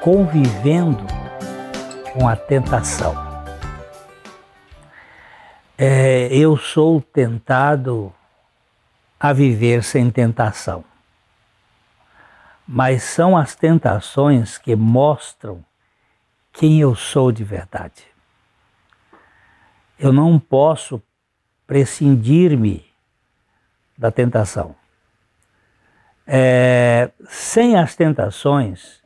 Convivendo com a tentação. Eu sou tentado a viver sem tentação, mas são as tentações que mostram quem eu sou de verdade. Eu não posso prescindir-me da tentação. Sem as tentações,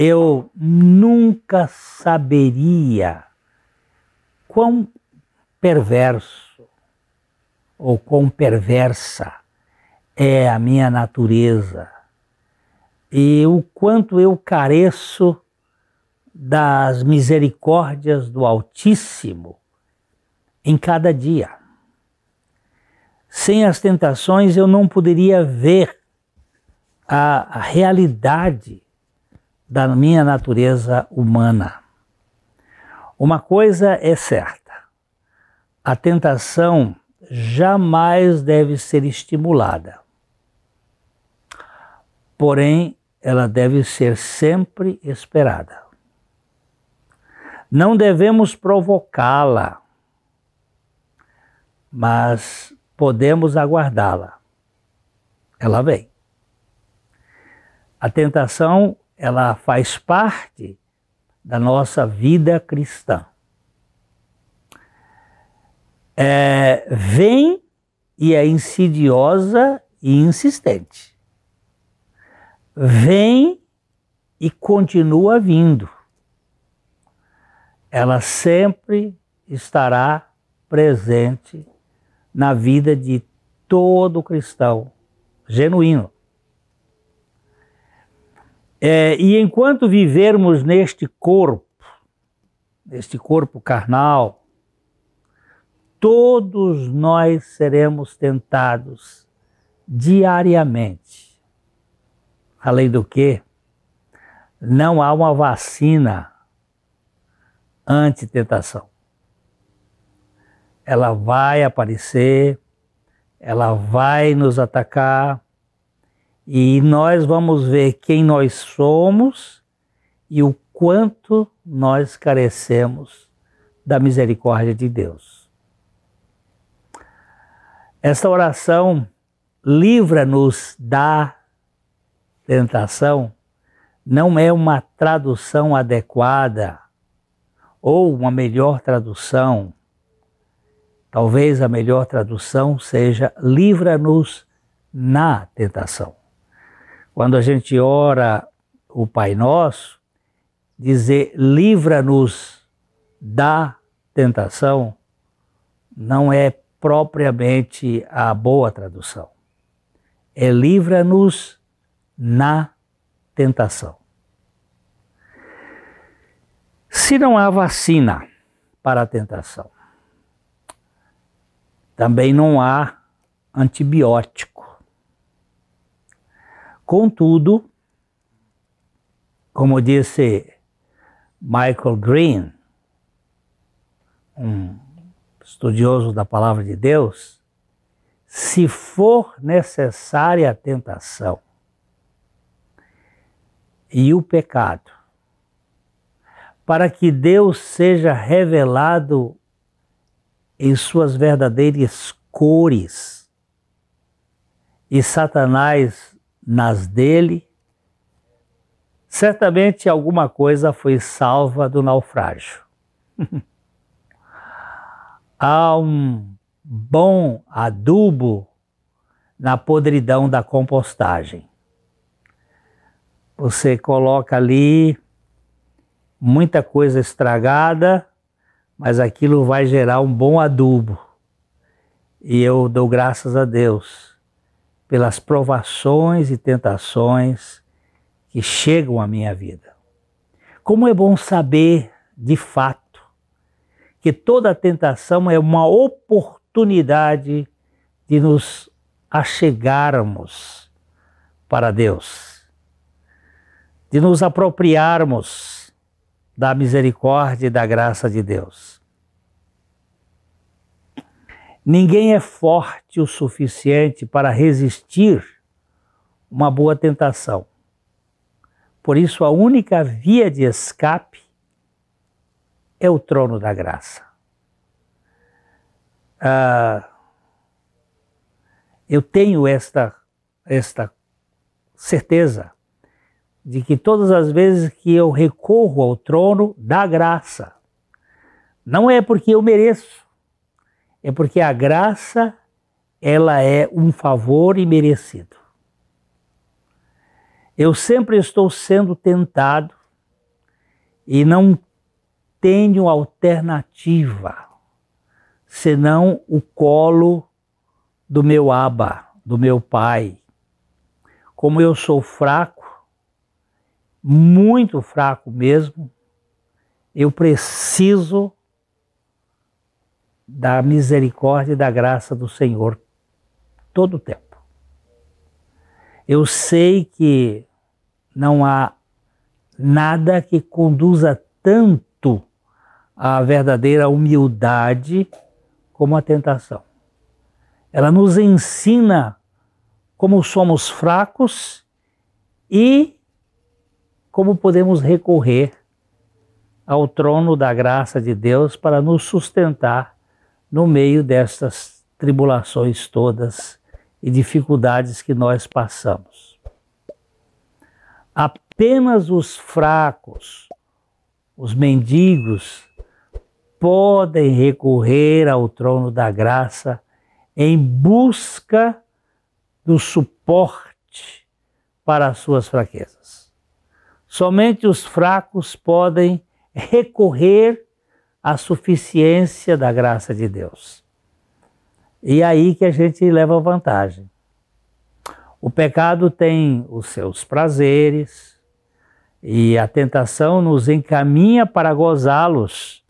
eu nunca saberia quão perverso ou quão perversa é a minha natureza e o quanto eu careço das misericórdias do Altíssimo em cada dia. Sem as tentações eu não poderia ver a realidade da minha natureza humana. Uma coisa é certa: a tentação jamais deve ser estimulada. Porém, ela deve ser sempre esperada. Não devemos provocá-la, mas podemos aguardá-la. Ela vem. A tentação, ela faz parte da nossa vida cristã. Vem e é insidiosa e insistente. Vem e continua vindo. Ela sempre estará presente na vida de todo cristão genuíno. E enquanto vivermos neste corpo carnal, todos nós seremos tentados diariamente. Além do que, não há uma vacina anti-tentação. Ela vai aparecer, ela vai nos atacar, e nós vamos ver quem nós somos e o quanto nós carecemos da misericórdia de Deus. Esta oração, livra-nos da tentação, não é uma tradução adequada ou uma melhor tradução. Talvez a melhor tradução seja livra-nos na tentação. Quando a gente ora o Pai Nosso, dizer livra-nos da tentação não é propriamente a boa tradução. É livra-nos na tentação. Se não há vacina para a tentação, também não há antibiótico. Contudo, como disse Michael Green, um estudioso da Palavra de Deus, se for necessária a tentação e o pecado, para que Deus seja revelado em suas verdadeiras cores e Satanás nas dele, certamente alguma coisa foi salva do naufrágio. Há um bom adubo na podridão da compostagem. Você coloca ali muita coisa estragada, mas aquilo vai gerar um bom adubo. E eu dou graças a Deus pelas provações e tentações que chegam à minha vida. Como é bom saber, de fato, que toda tentação é uma oportunidade de nos achegarmos para Deus, de nos apropriarmos da misericórdia e da graça de Deus. Ninguém é forte o suficiente para resistir uma boa tentação. Por isso, a única via de escape é o trono da graça. Eu tenho esta certeza de que todas as vezes que eu recorro ao trono da graça, não é porque eu mereço, é porque a graça, ela é um favor imerecido. Eu sempre estou sendo tentado e não tenho alternativa senão o colo do meu Abba, do meu Pai. Como eu sou fraco, muito fraco mesmo, eu preciso da misericórdia e da graça do Senhor todo o tempo. Eu sei que não há nada que conduza tanto à verdadeira humildade como a tentação. Ela nos ensina como somos fracos e como podemos recorrer ao trono da graça de Deus para nos sustentar no meio destas tribulações todas e dificuldades que nós passamos. Apenas os fracos, os mendigos, podem recorrer ao trono da graça em busca do suporte para as suas fraquezas. Somente os fracos podem recorrer à suficiência da graça de Deus. E é aí que a gente leva vantagem. O pecado tem os seus prazeres e a tentação nos encaminha para gozá-los,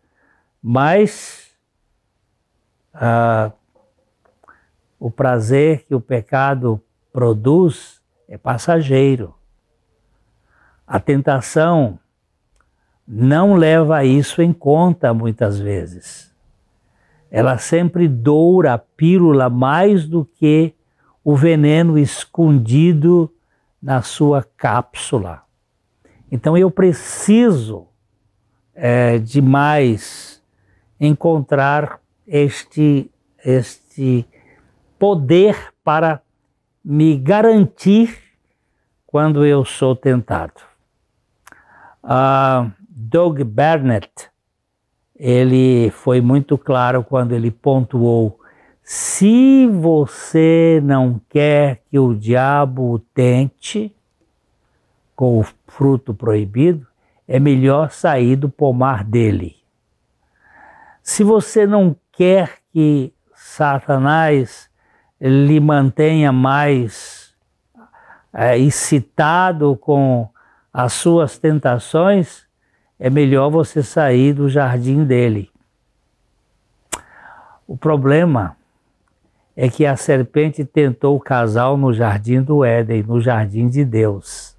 mas o prazer que o pecado produz é passageiro. A tentação não leva isso em conta muitas vezes. Ela sempre doura a pílula mais do que o veneno escondido na sua cápsula. Então eu preciso demais encontrar este poder para me garantir quando eu sou tentado. Doug Bernett, ele foi muito claro quando ele pontuou: se você não quer que o diabo o tente com o fruto proibido, é melhor sair do pomar dele. Se você não quer que Satanás lhe mantenha mais excitado com as suas tentações, é melhor você sair do jardim dele. O problema é que a serpente tentou o casal no jardim do Éden, no jardim de Deus.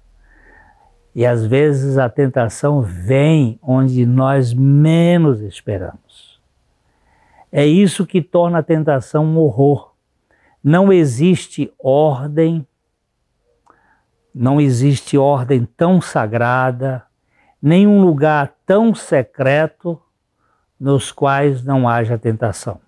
E às vezes a tentação vem onde nós menos esperamos. É isso que torna a tentação um horror. Não existe ordem tão sagrada, nenhum lugar tão secreto nos quais não haja tentação.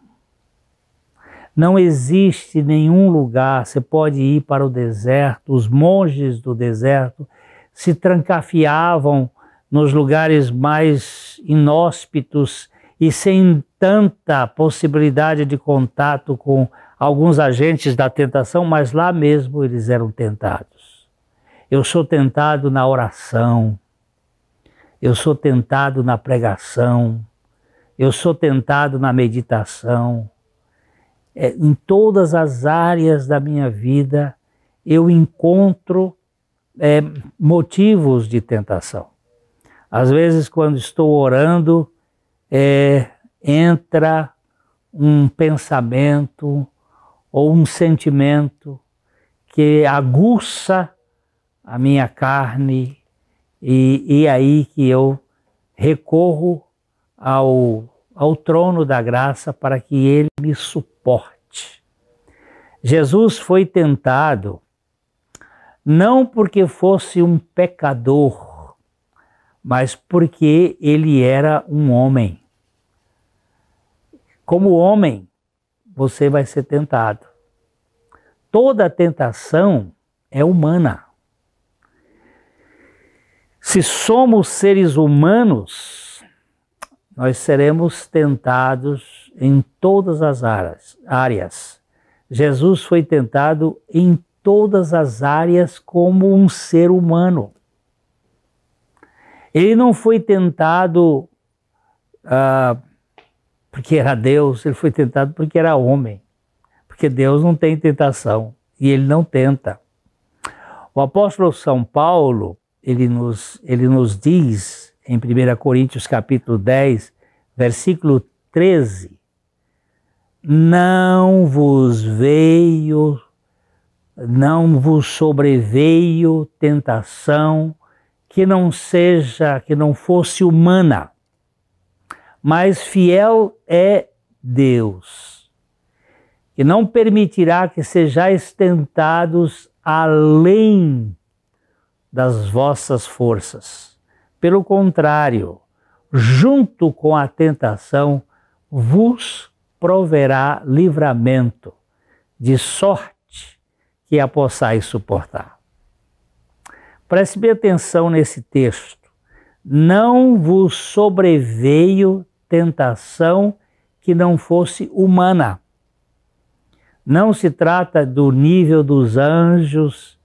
Não existe nenhum lugar, você pode ir para o deserto, os monges do deserto se trancafiavam nos lugares mais inóspitos e sem tanta possibilidade de contato com alguns agentes da tentação, mas lá mesmo eles eram tentados. Eu sou tentado na oração, eu sou tentado na pregação, eu sou tentado na meditação. Em todas as áreas da minha vida eu encontro motivos de tentação. Às vezes, quando estou orando, entra um pensamento ou um sentimento que aguça a minha carne, e aí que eu recorro ao ao trono da graça para que Ele me suporte. Jesus foi tentado não porque fosse um pecador, mas porque Ele era um homem. Como homem, você vai ser tentado. Toda tentação é humana. Se somos seres humanos, nós seremos tentados em todas as áreas. Jesus foi tentado em todas as áreas como um ser humano. Ele não foi tentado porque era Deus, ele foi tentado porque era homem. Porque Deus não tem tentação e Ele não tenta. O apóstolo São Paulo, ele nos diz em 1 Coríntios capítulo 10, versículo 13, não vos sobreveio tentação que não fosse humana, mas fiel é Deus, que não permitirá que sejais tentados além das vossas forças. Pelo contrário, junto com a tentação, vos proverá livramento, de sorte que a possais suportar. Preste bem atenção nesse texto. Não vos sobreveio tentação que não fosse humana. Não se trata do nível dos anjos,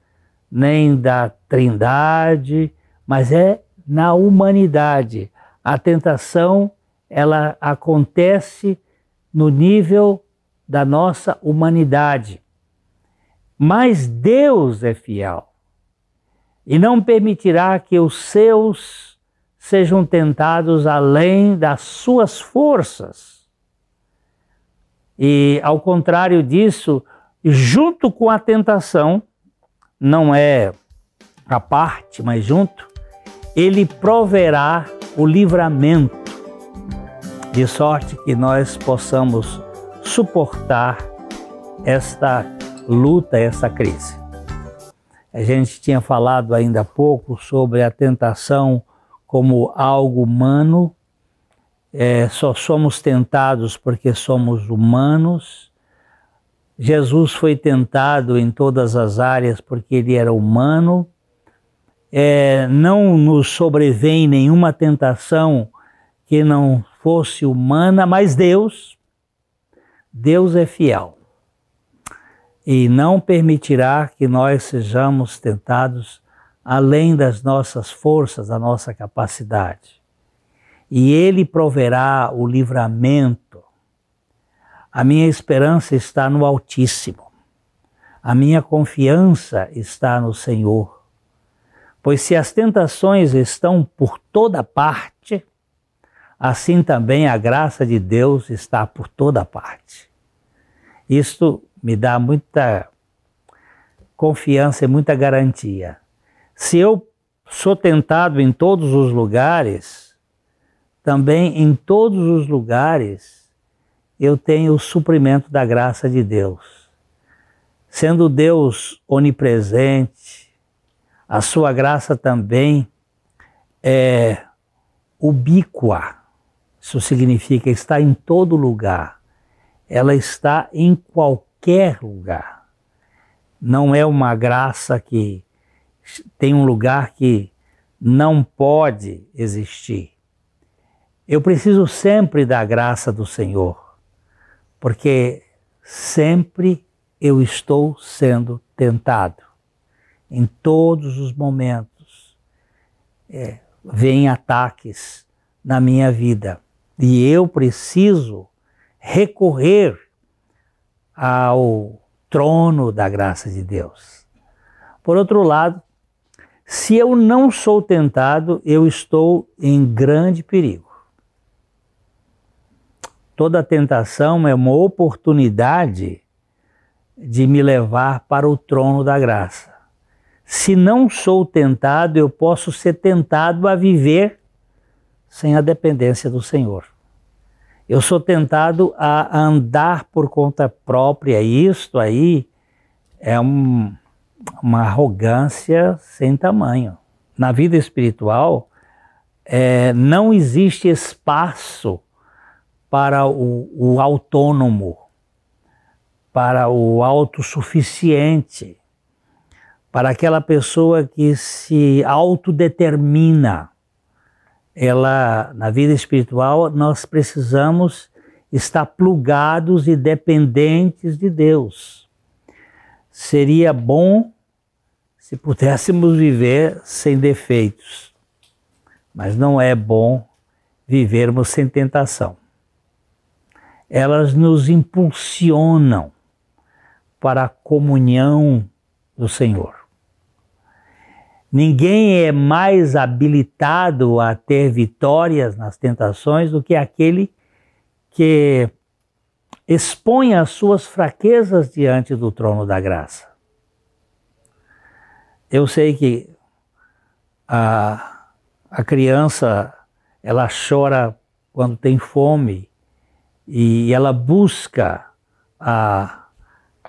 nem da Trindade, mas é na humanidade. A tentação, ela acontece no nível da nossa humanidade. Mas Deus é fiel e não permitirá que os seus sejam tentados além das suas forças. E, ao contrário disso, junto com a tentação, não é a parte, mas junto, Ele proverá o livramento, de sorte que nós possamos suportar esta luta, essa crise. A gente tinha falado ainda há pouco sobre a tentação como algo humano. Só somos tentados porque somos humanos. Jesus foi tentado em todas as áreas porque Ele era humano. Não nos sobrevém nenhuma tentação que não fosse humana, mas Deus é fiel e não permitirá que nós sejamos tentados além das nossas forças, da nossa capacidade. E Ele proverá o livramento. A minha esperança está no Altíssimo. A minha confiança está no Senhor. Pois se as tentações estão por toda parte, assim também a graça de Deus está por toda parte. Isto me dá muita confiança e muita garantia. Se eu sou tentado em todos os lugares, também em todos os lugares eu tenho o suprimento da graça de Deus. Sendo Deus onipresente, a sua graça também é ubíqua. Isso significa estar em todo lugar. Ela está em qualquer lugar. Não é uma graça que tem um lugar que não pode existir. Eu preciso sempre da graça do Senhor, porque sempre eu estou sendo tentado. Em todos os momentos vêm ataques na minha vida e eu preciso recorrer ao trono da graça de Deus. Por outro lado, se eu não sou tentado, eu estou em grande perigo. Toda tentação é uma oportunidade de me levar para o trono da graça. Se não sou tentado, eu posso ser tentado a viver sem a dependência do Senhor. Eu sou tentado a andar por conta própria. Isto aí é uma arrogância sem tamanho. Na vida espiritual, não existe espaço para o autônomo, para o autossuficiente, para aquela pessoa que se autodetermina. Na vida espiritual, nós precisamos estar plugados e dependentes de Deus. Seria bom se pudéssemos viver sem defeitos, mas não é bom vivermos sem tentação. Elas nos impulsionam para a comunhão do Senhor. Ninguém é mais habilitado a ter vitórias nas tentações do que aquele que expõe as suas fraquezas diante do trono da graça. Eu sei que a criança, ela chora quando tem fome e ela busca,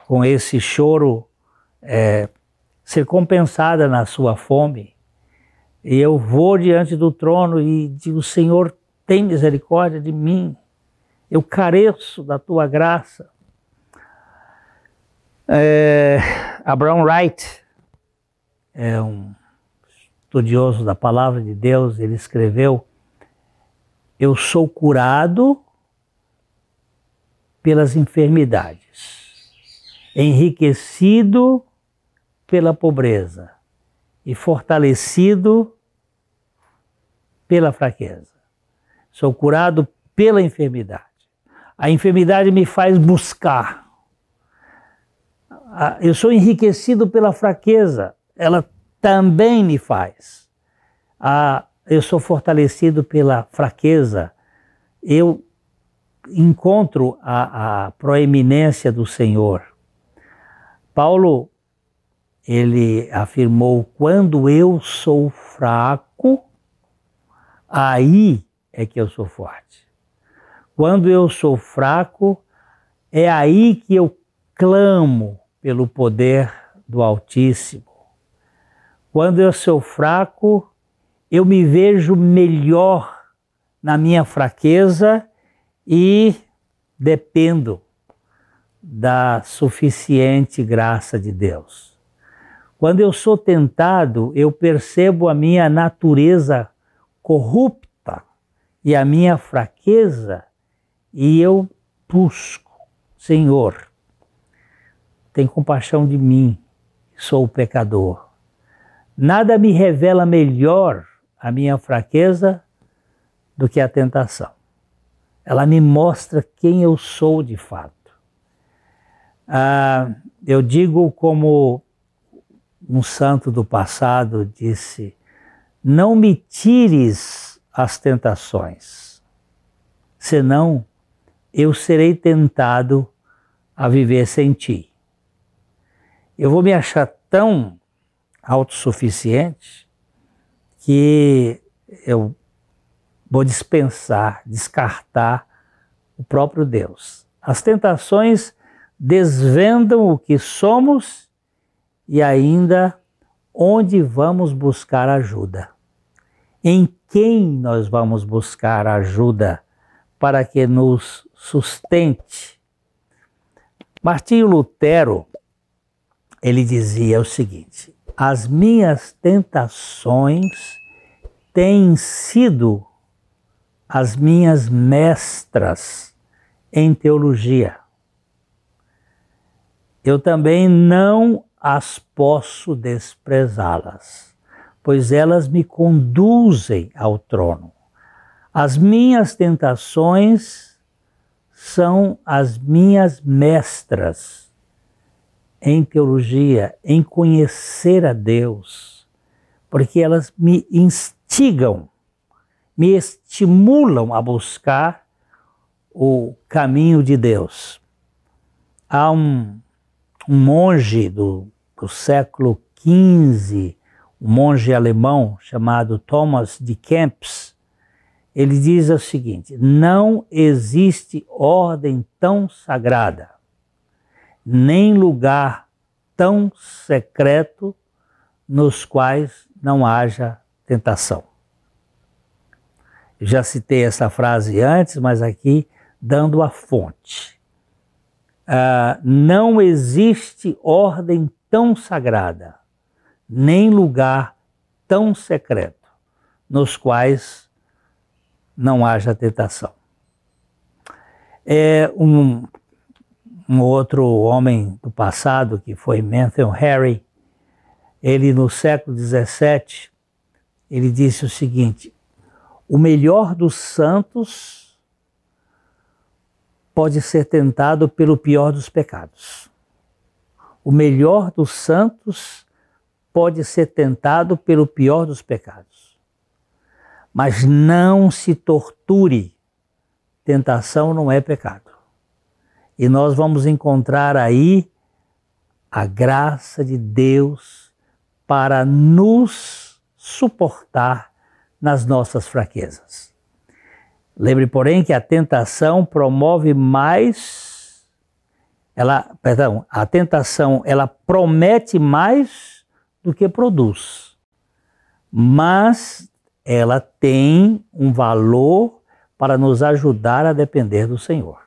com esse choro, ser compensada na sua fome. E eu vou diante do trono e digo: Senhor, tem misericórdia de mim, eu careço da tua graça. Abraham Wright é um estudioso da palavra de Deus. Ele escreveu: eu sou curado pelas enfermidades, enriquecido pela pobreza e fortalecido pela fraqueza. Sou curado pela enfermidade. A enfermidade me faz buscar. Eu sou enriquecido pela fraqueza. Ela também me faz. Eu sou fortalecido pela fraqueza. Eu encontro a proeminência do Senhor. Paulo, ele afirmou: quando eu sou fraco, aí é que eu sou forte. Quando eu sou fraco, é aí que eu clamo pelo poder do Altíssimo. Quando eu sou fraco, eu me vejo melhor na minha fraqueza e dependo da suficiente graça de Deus. Quando eu sou tentado, eu percebo a minha natureza corrupta e a minha fraqueza, e eu busco: Senhor, tem compaixão de mim, sou o pecador. Nada me revela melhor a minha fraqueza do que a tentação. Ela me mostra quem eu sou de fato. Eu digo como um santo do passado disse: não me tires as tentações, senão eu serei tentado a viver sem ti. Eu vou me achar tão autossuficiente que eu vou descartar o próprio Deus. As tentações desvendam o que somos e ainda onde vamos buscar ajuda. Em quem nós vamos buscar ajuda para que nos sustente? Martinho Lutero, ele dizia o seguinte: as minhas tentações têm sido as minhas mestras em teologia. Eu também não as posso desprezá-las, pois elas me conduzem ao trono. As minhas tentações são as minhas mestras em teologia, em conhecer a Deus, porque elas me instigam, me estimulam a buscar o caminho de Deus. Há um monge do século XV, um monge alemão chamado Thomas de Kempis. ele diz o seguinte: não existe ordem tão sagrada, nem lugar tão secreto nos quais não haja tentação. Já citei essa frase antes, mas aqui dando a fonte. Não existe ordem tão sagrada, nem lugar tão secreto, nos quais não haja tentação. Um outro homem do passado, que foi Matthew Henry, ele no século XVII, ele disse o seguinte: o melhor dos santos pode ser tentado pelo pior dos pecados. O melhor dos santos pode ser tentado pelo pior dos pecados. Mas não se torture. Tentação não é pecado. E nós vamos encontrar aí a graça de Deus para nos suportar nas nossas fraquezas. Lembre, porém, que a tentação promove mais, a tentação ela promete mais do que produz, mas ela tem um valor para nos ajudar a depender do Senhor.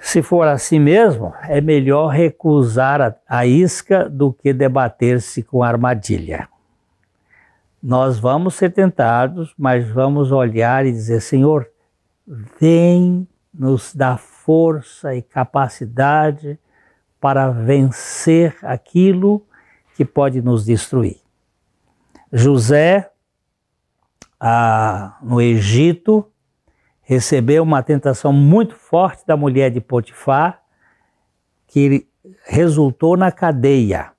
Se for assim mesmo, é melhor recusar a isca do que debater-se com a armadilha. Nós vamos ser tentados, mas vamos olhar e dizer: Senhor, vem nos dar força e capacidade para vencer aquilo que pode nos destruir. José, no Egito, recebeu uma tentação muito forte da mulher de Potifar, que resultou na cadeia.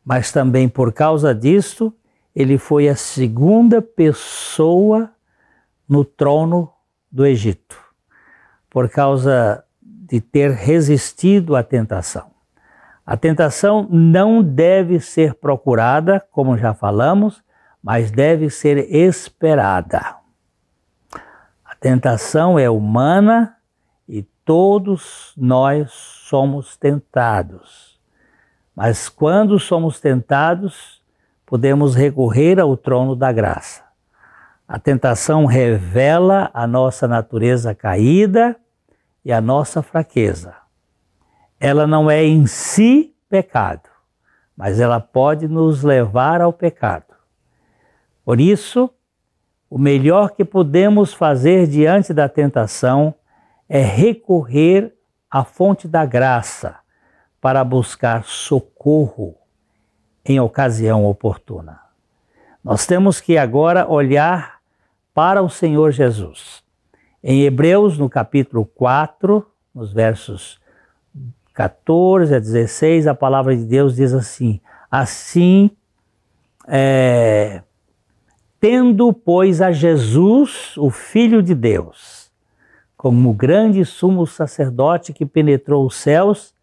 Mas também por causa disso, ele foi a segunda pessoa no trono do Egito, por causa de ter resistido à tentação. A tentação não deve ser procurada, como já falamos, mas deve ser esperada. A tentação é humana e todos nós somos tentados. Mas quando somos tentados, podemos recorrer ao trono da graça. A tentação revela a nossa natureza caída e a nossa fraqueza. Ela não é em si pecado, mas ela pode nos levar ao pecado. Por isso, o melhor que podemos fazer diante da tentação é recorrer à fonte da graça para buscar socorro em ocasião oportuna. Nós temos que agora olhar para o Senhor Jesus. Em Hebreus, no capítulo 4, nos versos 14 a 16, a palavra de Deus diz assim: tendo, pois, a Jesus, o Filho de Deus, como grande sumo sacerdote que penetrou os céus,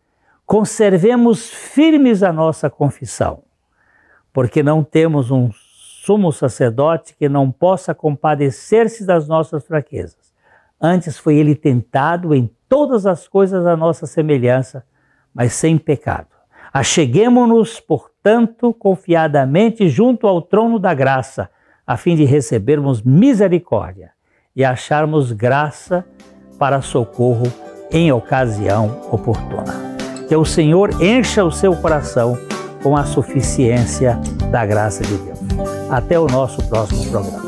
conservemos firmes a nossa confissão, porque não temos um sumo sacerdote que não possa compadecer-se das nossas fraquezas. Antes foi ele tentado em todas as coisas à nossa semelhança, mas sem pecado. Acheguemo-nos, portanto, confiadamente junto ao trono da graça, a fim de recebermos misericórdia e acharmos graça para socorro em ocasião oportuna. Que o Senhor encha o seu coração com a suficiência da graça de Deus. Até o nosso próximo programa.